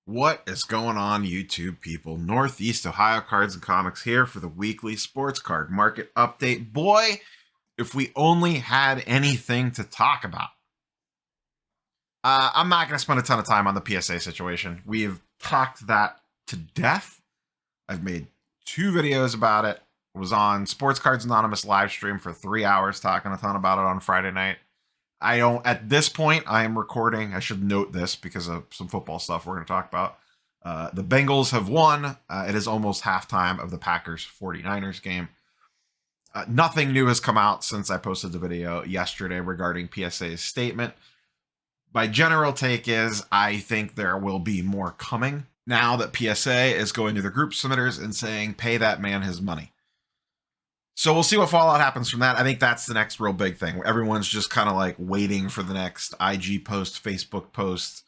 What is going on, YouTube people? Northeast Ohio Cards and Comics here for the weekly sports card market update. Boy, if we only had anything to talk about. I'm not going to spend a ton of time on the PSA situation. We've talked that to death. I've made 2 videos about it. I was on Sports Cards Anonymous live stream for 3 hours talking a ton about it on Friday night. At this point, I am recording. I should note this because of some football stuff we're going to talk about. The Bengals have won. It is almost halftime of the Packers 49ers game. Nothing new has come out since I posted the video yesterday regarding PSA's statement. My general take is I think there will be more coming now that PSA is going to the group submitters and saying, pay that man his money. So we'll see what fallout happens from that. I think that's the next real big thing. Everyone's just kind of like waiting for the next IG post, Facebook post,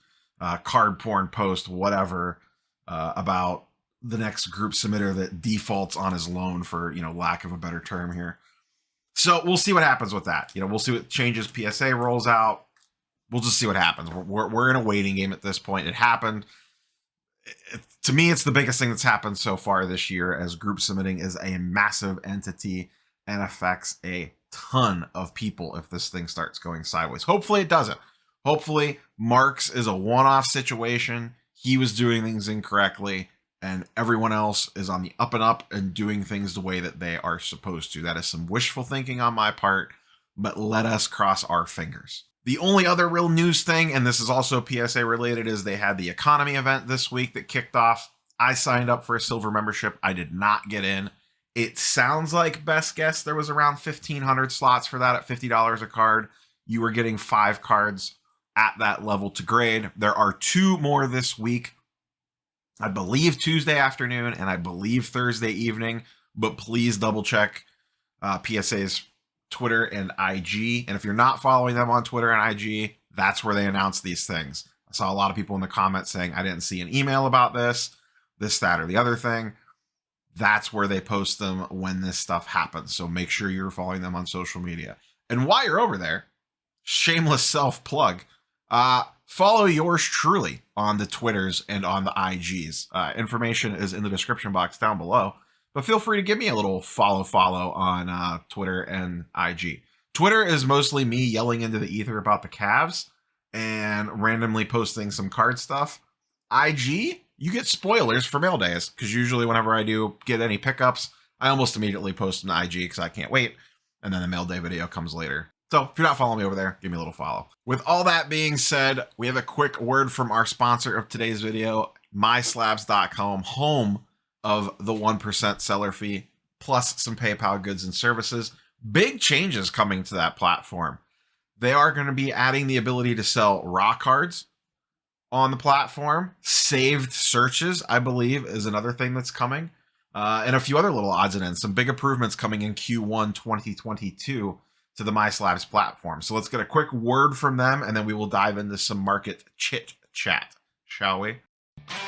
card porn post, whatever, about the next group submitter that defaults on his loan for, lack of a better term here. So we'll see what happens with that. We'll see what changes PSA rolls out. We'll just see what happens. We're in a waiting game at this point. It happened. To me, it's the biggest thing that's happened so far this year, as group submitting is a massive entity and affects a ton of people if this thing starts going sideways. Hopefully it doesn't. Hopefully Marks is a one-off situation. He was doing things incorrectly and everyone else is on the up and up and doing things the way that they are supposed to. That is some wishful thinking on my part, but let us cross our fingers. The only other real news thing, and this is also PSA related, is they had the economy event this week that kicked off. I signed up for a silver membership. I did not get in. It sounds like, best guess, there was around 1,500 slots for that at $50 a card. You were getting 5 cards at that level to grade. There are 2 more this week. I believe Tuesday afternoon and I believe Thursday evening, but please double check PSA's Twitter and IG. And if you're not following them on Twitter and IG, that's where they announce these things. I saw a lot of people in the comments saying, I didn't see an email about this, that, or the other thing. That's where they post them when this stuff happens. So make sure you're following them on social media. And while you're over there, shameless self-plug, follow yours truly on the Twitters and on the IGs. Information is in the description box down below. But feel free to give me a little follow on Twitter and IG. Twitter is mostly me yelling into the ether about the Cavs and randomly posting some card stuff. IG, you get spoilers for mail days, because usually whenever I do get any pickups, I almost immediately post them to IG because I can't wait. And then the mail day video comes later. So if you're not following me over there, give me a little follow. With all that being said, we have a quick word from our sponsor of today's video, Myslabs.com, home of the 1% seller fee, plus some PayPal goods and services. Big changes coming to that platform. They are going to be adding the ability to sell raw cards on the platform. Saved searches, I believe, is another thing that's coming. And a few other little odds and ends. Some big improvements coming in Q1 2022 to the Myslabs platform. So let's get a quick word from them, and then we will dive into some market chit chat, shall we?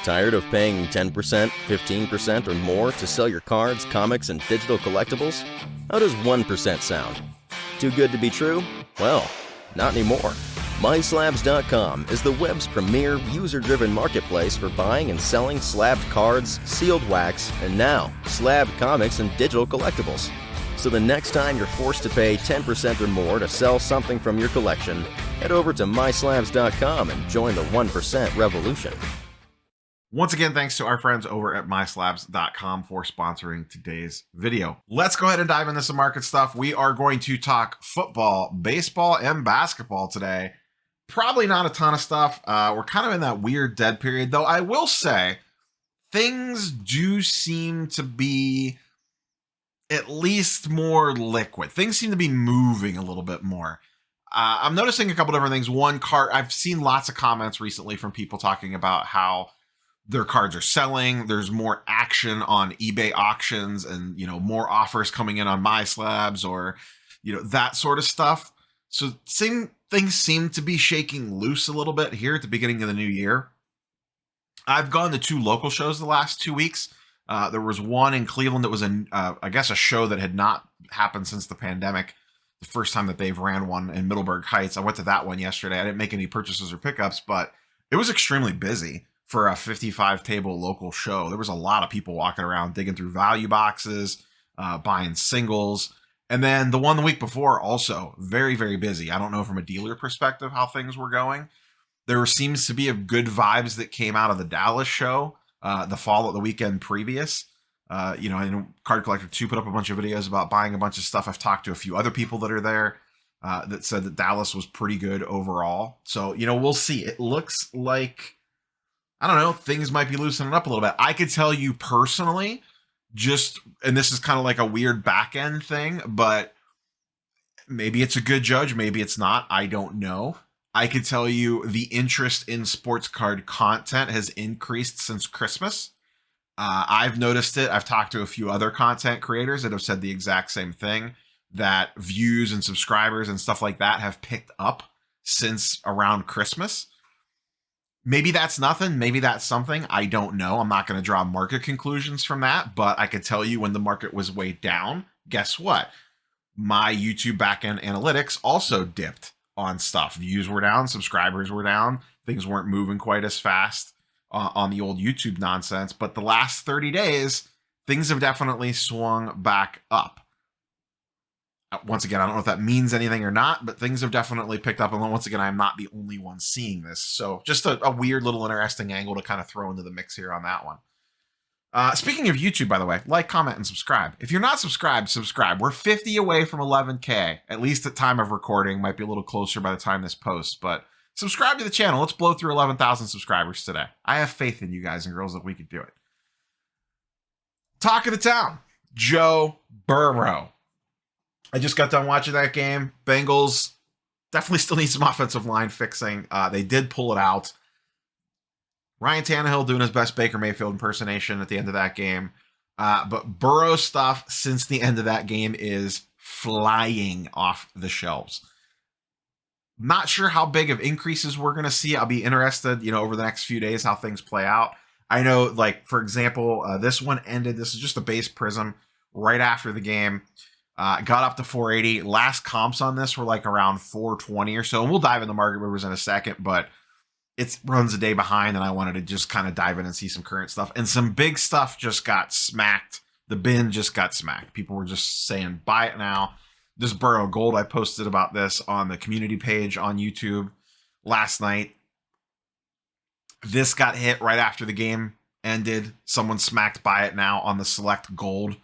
Tired of paying 10%, 15%, or more to sell your cards, comics, and digital collectibles? How does 1% sound? Too good to be true? Well, not anymore. Myslabs.com is the web's premier user-driven marketplace for buying and selling slabbed cards, sealed wax, and now slabbed comics and digital collectibles. So the next time you're forced to pay 10% or more to sell something from your collection, head over to Myslabs.com and join the 1% revolution. Once again, thanks to our friends over at Myslabs.com for sponsoring today's video. Let's go ahead and dive into some market stuff. We are going to talk football, baseball, and basketball today. Probably not a ton of stuff. We're kind of in that weird dead period, though I will say things do seem to be at least more liquid. Things seem to be moving a little bit more. I'm noticing a couple different things. One, I've seen lots of comments recently from people talking about how their cards are selling. There's more action on eBay auctions and, more offers coming in on Myslabs or, that sort of stuff. So things seem to be shaking loose a little bit here at the beginning of the new year. I've gone to 2 local shows the last 2 weeks. There was one in Cleveland that was, I guess, a show that had not happened since the pandemic. The first time that they've ran one in Middleburg Heights. I went to that one yesterday. I didn't make any purchases or pickups, but it was extremely busy for a 55 table local show. There was a lot of people walking around digging through value boxes, buying singles. And then the one the week before, also very, very busy. I don't know from a dealer perspective how things were going. There seems to be a good vibes that came out of the Dallas show, the weekend previous. I know Card Collector 2 put up a bunch of videos about buying a bunch of stuff. I've talked to a few other people that are there that said that Dallas was pretty good overall. So, we'll see. It looks like, I don't know, things might be loosening up a little bit. I could tell you personally, and this is kind of like a weird back end thing, but maybe it's a good judge, maybe it's not. I don't know. I could tell you the interest in sports card content has increased since Christmas. I've noticed it. I've talked to a few other content creators that have said the exact same thing, that views and subscribers and stuff like that have picked up since around Christmas. Maybe that's nothing. Maybe that's something. I don't know. I'm not going to draw market conclusions from that, but I could tell you when the market was way down, guess what? My YouTube backend analytics also dipped on stuff. Views were down, subscribers were down. Things weren't moving quite as fast on the old YouTube nonsense. But the last 30 days, things have definitely swung back up. Once again, I don't know if that means anything or not, but things have definitely picked up. And once again, I'm not the only one seeing this. So just a weird little interesting angle to kind of throw into the mix here on that one. Speaking of YouTube, by the way, like, comment, and subscribe. If you're not subscribed, subscribe. We're 50 away from 11K, at least at time of recording. Might be a little closer by the time this posts, but subscribe to the channel. Let's blow through 11,000 subscribers today. I have faith in you guys and girls that we could do it. Talk of the town, Joe Burrow. I just got done watching that game. Bengals definitely still need some offensive line fixing. They did pull it out. Ryan Tannehill doing his best Baker Mayfield impersonation at the end of that game. But Burrow stuff since the end of that game is flying off the shelves. Not sure how big of increases we're going to see. I'll be interested, over the next few days how things play out. I know, like, for example, this one ended. This is just a base prism right after the game. Got up to 480. Last comps on this were like around 420 or so. And we'll dive into market movers in a second, but it runs a day behind, and I wanted to just kind of dive in and see some current stuff. And some big stuff just got smacked. The bin just got smacked. People were just saying, buy it now. This Burrow Gold, I posted about this on the community page on YouTube last night. This got hit right after the game ended. Someone smacked buy it now on the Select Gold.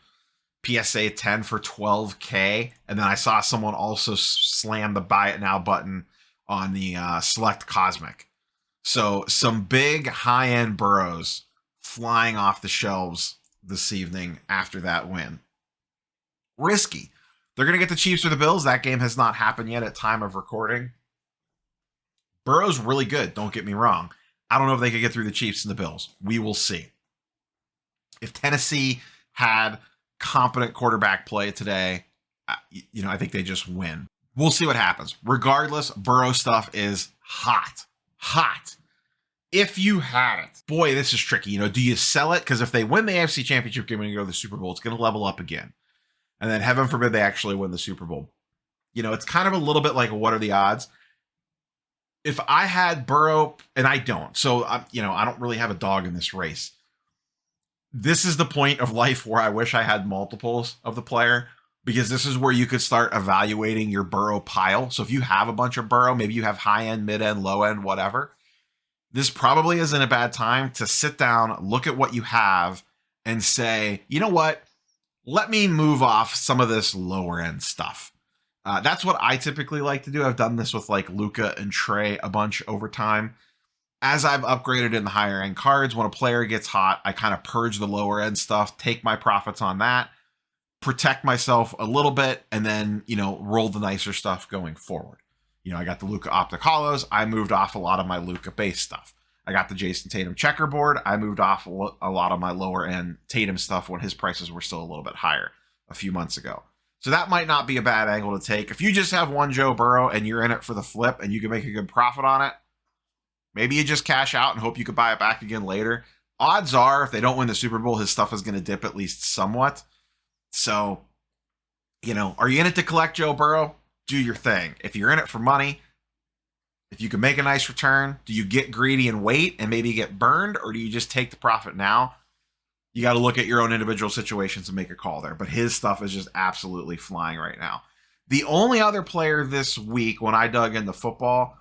PSA 10 for 12K. And then I saw someone also slam the buy it now button on the Select Cosmic. So some big high-end Burrows flying off the shelves this evening after that win. Risky. They're going to get the Chiefs or the Bills. That game has not happened yet at time of recording. Burrow's really good, don't get me wrong. I don't know if they could get through the Chiefs and the Bills. We will see. If Tennessee had competent quarterback play today, I think they just win. We'll see what happens. Regardless, Burrow stuff is hot. If you had it, boy, this is tricky. Do you sell it? Because if they win the AFC Championship game and go to the Super Bowl, it's going to level up again. And then heaven forbid they actually win the Super Bowl. It's kind of a little bit like, what are the odds? If I had Burrow, and I don't, so I don't really have a dog in this race. This is the point of life where I wish I had multiples of the player, because this is where you could start evaluating your Burrow pile. So if you have a bunch of Burrow, maybe you have high end, mid end, low end, whatever. This probably isn't a bad time to sit down, look at what you have, and say, you know what? Let me move off some of this lower end stuff. That's what I typically like to do. I've done this with like Luka and Trey a bunch over time. As I've upgraded in the higher end cards, when a player gets hot, I kind of purge the lower end stuff, take my profits on that, protect myself a little bit, and then, roll the nicer stuff going forward. I got the Luka Optic Hollows. I moved off a lot of my Luka base stuff. I got the Jason Tatum checkerboard. I moved off a lot of my lower end Tatum stuff when his prices were still a little bit higher a few months ago. So that might not be a bad angle to take. If you just have one Joe Burrow and you're in it for the flip and you can make a good profit on it, maybe you just cash out and hope you could buy it back again later. Odds are, if they don't win the Super Bowl, his stuff is going to dip at least somewhat. So, are you in it to collect Joe Burrow? Do your thing. If you're in it for money, If you can make a nice return, do you get greedy and wait and maybe get burned, or do you just take the profit now? You got to look at your own individual situations and make a call there. But his stuff is just absolutely flying right now. The only other player this week, when I dug into football,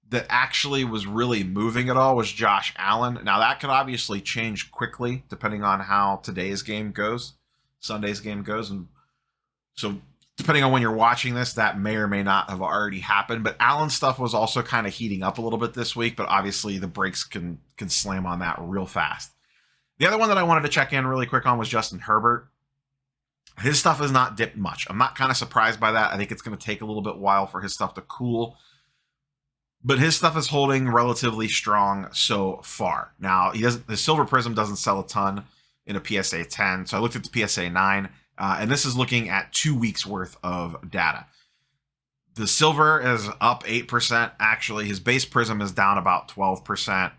that actually was really moving at all was Josh Allen. Now, that could obviously change quickly depending on how today's game goes, Sunday's game goes. And so depending on when you're watching this, that may or may not have already happened. But Allen's stuff was also kind of heating up a little bit this week, but obviously the brakes can slam on that real fast. The other one that I wanted to check in really quick on was Justin Herbert. His stuff has not dipped much. I'm not kind of surprised by that. I think it's going to take a little bit while for his stuff to cool. But his stuff is holding relatively strong so far. Now, the Silver Prism doesn't sell a ton in a PSA 10. So I looked at the PSA 9, and this is looking at 2 weeks worth of data. The Silver is up 8%. Actually, his base Prism is down about 12%.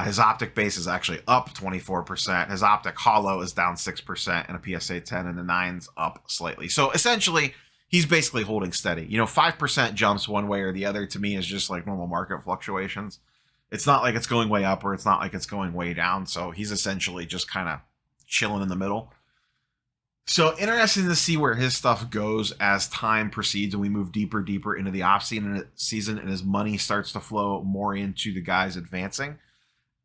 His Optic base is actually up 24%. His Optic Hollow is down 6% in a PSA 10, and the 9's up slightly. So essentially, he's basically holding steady. 5% jumps one way or the other to me is just like normal market fluctuations. It's not like it's going way up or it's not like it's going way down. So he's essentially just kind of chilling in the middle. So interesting to see where his stuff goes as time proceeds and we move deeper into the off season and his money starts to flow more into the guys advancing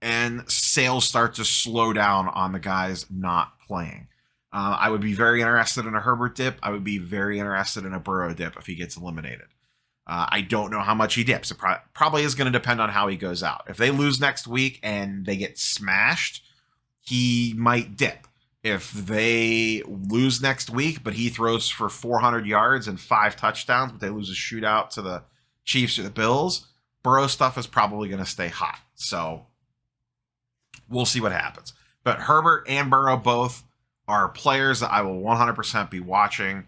and sales start to slow down on the guys not playing. I would be very interested in a Herbert dip. I would be very interested in a Burrow dip if he gets eliminated. I don't know how much he dips. It probably is going to depend on how he goes out. If they lose next week and they get smashed, he might dip. If they lose next week, but he throws for 400 yards and 5 touchdowns, but they lose a shootout to the Chiefs or the Bills, Burrow stuff is probably going to stay hot. So we'll see what happens. But Herbert and Burrow both are players that I will 100% be watching.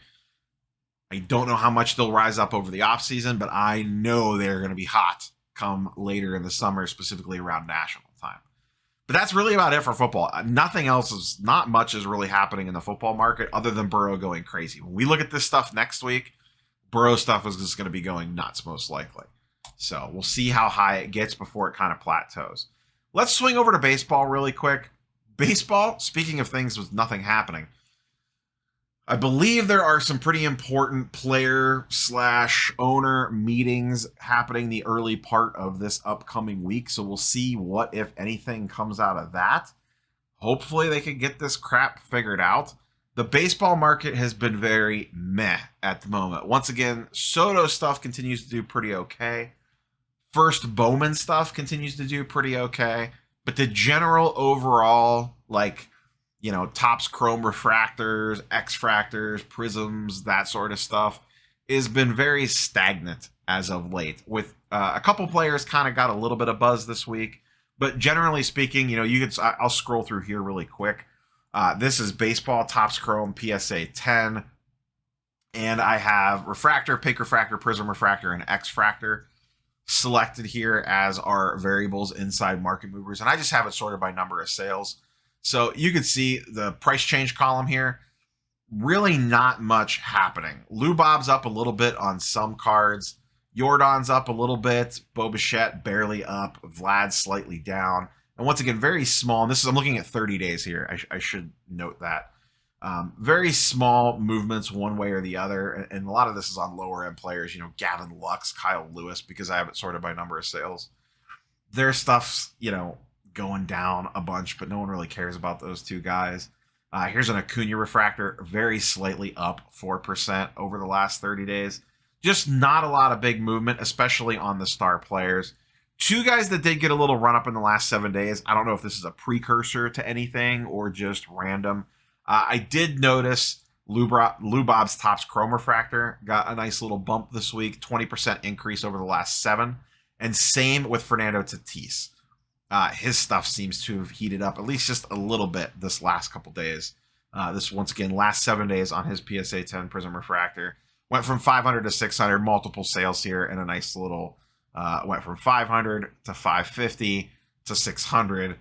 I don't know how much they'll rise up over the offseason, but I know they're going to be hot come later in the summer, specifically around national time. But that's really about it for football. Not much is really happening in the football market other than Burrow going crazy. When we look at this stuff next week, Burrow stuff is just going to be going nuts most likely. So we'll see how high it gets before it kind of plateaus. Let's swing over to baseball really quick. Baseball, speaking of things with nothing happening, I believe there are some pretty important player/owner meetings happening the early part of this upcoming week. So we'll see what, if anything, comes out of that. Hopefully they can get this crap figured out. The baseball market has been very meh at the moment. Once again, Soto stuff continues to do pretty okay. First Bowman stuff continues to do pretty okay. But the general overall, Topps Chrome refractors, X-fractors, prisms, that sort of stuff, has been very stagnant as of late. With a couple players kind of got a little bit of buzz this week. But generally speaking, I'll scroll through here really quick. This is baseball, Topps Chrome, PSA 10. And I have refractor, pink refractor, prism refractor, and X-fractor selected here as our variables inside market movers. And I just have it sorted by number of sales. So you can see the price change column here. Really not much happening. Lou Bob's up a little bit on some cards. Jordan's up a little bit. Bo Bichette barely up. Vlad slightly down. And once again, very small. And I'm looking at 30 days here. I should note that. Very small movements one way or the other. And a lot of this is on lower end players, Gavin Lux, Kyle Lewis, because I have it sorted by number of sales. Their stuff's, going down a bunch, but no one really cares about those two guys. Here's an Acuna refractor, very slightly up 4% over the last 30 days. Just not a lot of big movement, especially on the star players. Two guys that did get a little run up in the last 7 days. I don't know if this is a precursor to anything or just random. I did notice Lou Bob's Topps Chrome refractor got a nice little bump this week, 20% increase over the last 7. And same with Fernando Tatis. His stuff seems to have heated up at least just a little bit this last couple days. This, once again, last 7 days on his PSA 10 Prism Refractor. Went from 500 to 600, multiple sales here, and a nice little, went from 500 to 550 to 600.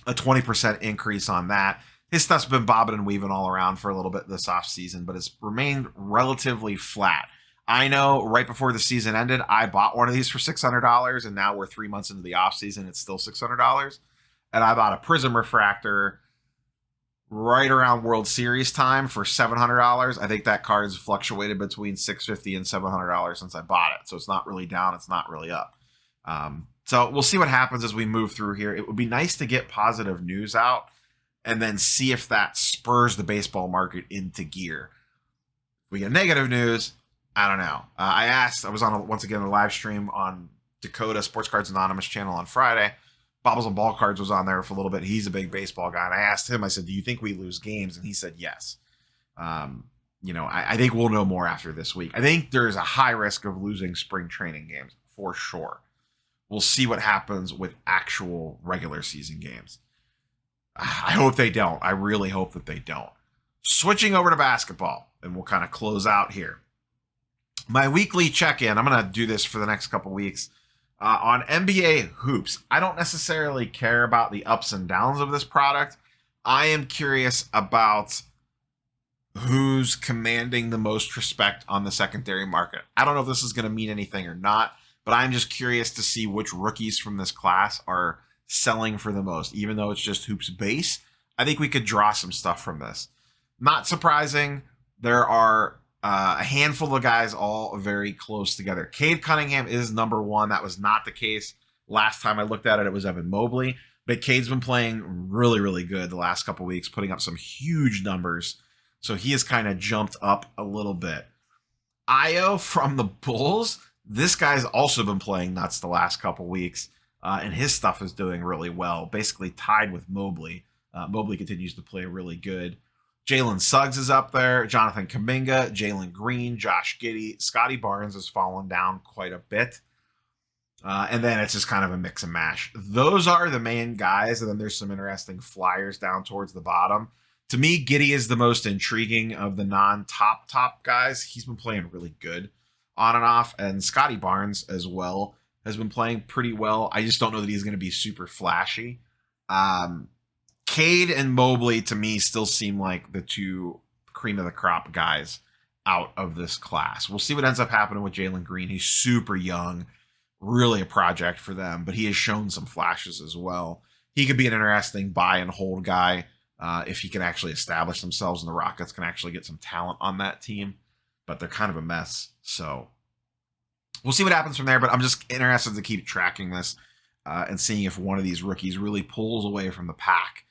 A 20% increase on that. His stuff's been bobbing and weaving all around for a little bit this offseason, but it's remained relatively flat. I know right before the season ended, I bought one of these for $600, and now we're 3 months into the off season. It's still $600. And I bought a Prism refractor right around World Series time for $700. I think that card's fluctuated between $650 and $700 since I bought it. So it's not really down. It's not really up. So we'll see what happens as we move through here. It would be nice to get positive news out and then see if that spurs the baseball market into gear. If we get negative news, I don't know. I was on, once again, a live stream on Dakota Sports Cards Anonymous channel on Friday. Bobbles and Ball Cards was on there for a little bit. He's a big baseball guy. And I asked him, I said, do you think we lose games? And he said, yes. I think we'll know more after this week. I think there's a high risk of losing spring training games for sure. We'll see what happens with actual regular season games. I hope they don't. I really hope that they don't. Switching over to basketball, and we'll kind of close out here. My weekly check-in, I'm going to do this for the next couple weeks, on NBA hoops. I don't necessarily care about the ups and downs of this product. I am curious about who's commanding the most respect on the secondary market. I don't know if this is going to mean anything or not, but I'm just curious to see which rookies from this class are selling for the most. Even though it's just hoops base, I think we could draw some stuff from this. Not surprising, there are a handful of guys all very close together. Cade Cunningham is number one. That was not the case last time I looked at it. It was Evan Mobley. But Cade's been playing really, really good the last couple weeks, putting up some huge numbers. So he has kind of jumped up a little bit. Io from the Bulls, this guy's also been playing nuts the last couple weeks. And his stuff is doing really well, basically tied with Mobley. Mobley continues to play really good. Jalen Suggs is up there, Jonathan Kuminga, Jalen Green, Josh Giddey. Scotty Barnes has fallen down quite a bit. And then it's just kind of a mix and mash. Those are the main guys, and then there's some interesting flyers down towards the bottom. To me, Giddey is the most intriguing of the non-top guys. He's been playing really good on and off, and Scotty Barnes as well has been playing pretty well. I just don't know that he's going to be super flashy. Cade and Mobley, to me, still seem like the two cream of the crop guys out of this class. We'll see what ends up happening with Jalen Green. He's super young, really a project for them, but he has shown some flashes as well. He could be an interesting buy and hold guy if he can actually establish themselves, and the Rockets can actually get some talent on that team, but they're kind of a mess. So we'll see what happens from there, but I'm just interested to keep tracking this and seeing if one of these rookies really pulls away from the pack.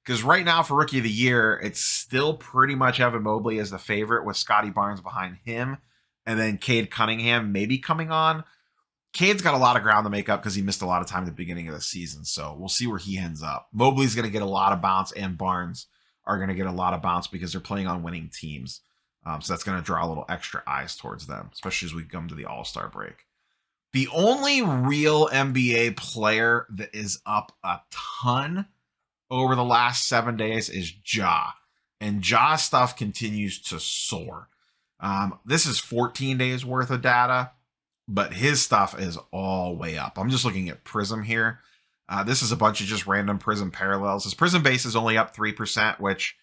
Because right now for Rookie of the Year, it's still pretty much Evan Mobley as the favorite with Scotty Barnes behind him. And then Cade Cunningham maybe coming on. Cade's got a lot of ground to make up because he missed a lot of time at the beginning of the season. So we'll see where he ends up. Mobley's going to get a lot of bounce, and Barnes are going to get a lot of bounce because they're playing on winning teams. So that's going to draw a little extra eyes towards them, especially as we come to the All-Star break. The only real NBA player that is up a ton over the last 7 days is Ja. And Ja's stuff continues to soar. This is 14 days worth of data, but his stuff is all way up. I'm just looking at Prism here. This is a bunch of just random Prism parallels. His Prism base is only up 3%, which,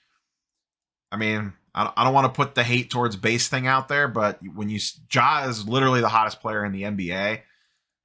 I mean, I don't want to put the hate towards base thing out there, but when Ja is literally the hottest player in the NBA.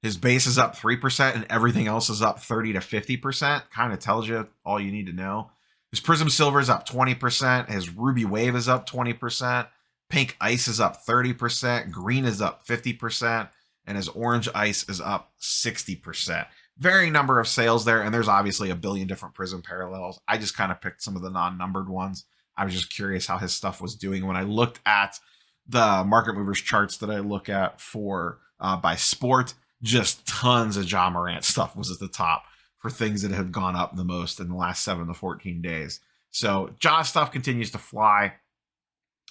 His base is up 3% and everything else is up 30 to 50%. Kind of tells you all you need to know. His Prism Silver is up 20%. His Ruby Wave is up 20%. Pink Ice is up 30%. Green is up 50%. And his Orange Ice is up 60%. Varying number of sales there. And there's obviously a billion different Prism parallels. I just kind of picked some of the non-numbered ones. I was just curious how his stuff was doing. When I looked at the market movers charts that I look at for by sport, just tons of Ja Morant stuff was at the top for things that have gone up the most in the last 7 to 14 days. So Ja stuff continues to fly.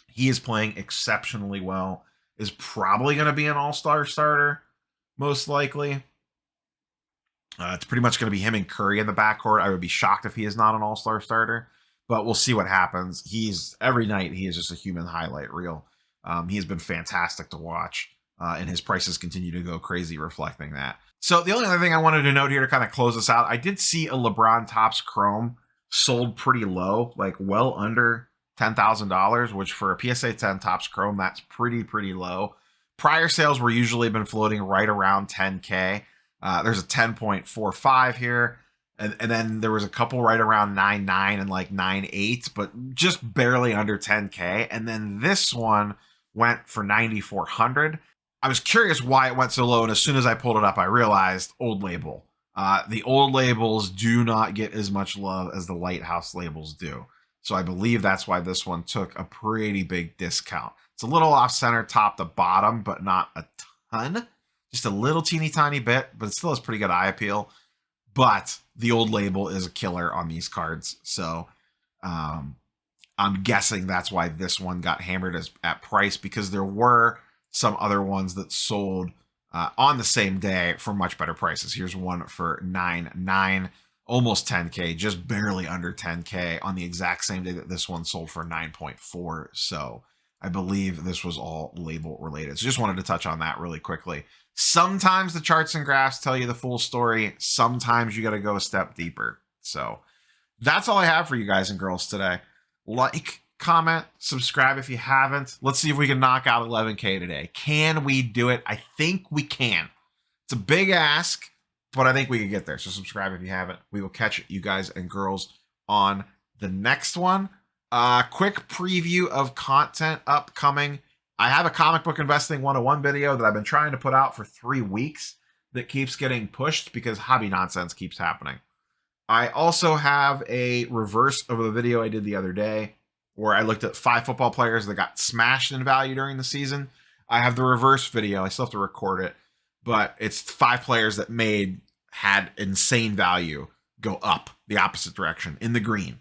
He is playing exceptionally well. Is probably going to be an all-star starter, most likely. It's pretty much going to be him and Curry in the backcourt. I would be shocked if he is not an all-star starter, but we'll see what happens. Every night he is just a human highlight reel. He has been fantastic to watch. And his prices continue to go crazy, reflecting that. So the only other thing I wanted to note here to kind of close this out, I did see a LeBron Topps Chrome sold pretty low, like well under $10,000, which for a PSA 10 Topps Chrome, that's pretty low. Prior sales were usually been floating right around 10K. There's a 10.45 here. And then there was a couple right around 9.9 and like 9.8, but just barely under 10K. And then this one went for 9,400. I was curious why it went so low, and as soon as I pulled it up, I realized old label. The old labels do not get as much love as the Lighthouse labels do. So I believe that's why this one took a pretty big discount. It's a little off center top to bottom, but not a ton. Just a little teeny tiny bit, but it still has pretty good eye appeal. But the old label is a killer on these cards. So I'm guessing that's why this one got hammered at price, because there were some other ones that sold on the same day for much better prices. Here's one for 9.9, almost 10K, just barely under 10K on the exact same day that this one sold for 9.4. So I believe this was all label related. So just wanted to touch on that really quickly. Sometimes the charts and graphs tell you the full story. Sometimes you got to go a step deeper. So that's all I have for you guys and girls today. Like, comment, subscribe if you haven't. Let's see if we can knock out 11K today. Can we do it? I think we can. It's a big ask, but I think we can get there. So subscribe if you haven't. We will catch you guys and girls on the next one. Quick preview of content upcoming. I have a comic book investing 101 video that I've been trying to put out for 3 weeks that keeps getting pushed because hobby nonsense keeps happening. I also have a reverse of a video I did the other day where I looked at 5 football players that got smashed in value during the season. I have the reverse video. I still have to record it, but it's 5 players that had insane value go up the opposite direction in the green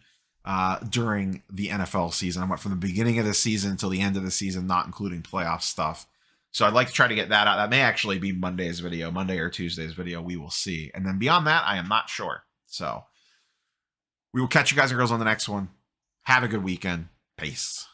during the NFL season. I went from the beginning of the season until the end of the season, not including playoff stuff. So I'd like to try to get that out. That may actually be Monday's video, Monday or Tuesday's video. We will see. And then beyond that, I am not sure. So we will catch you guys and girls on the next one. Have a good weekend. Peace.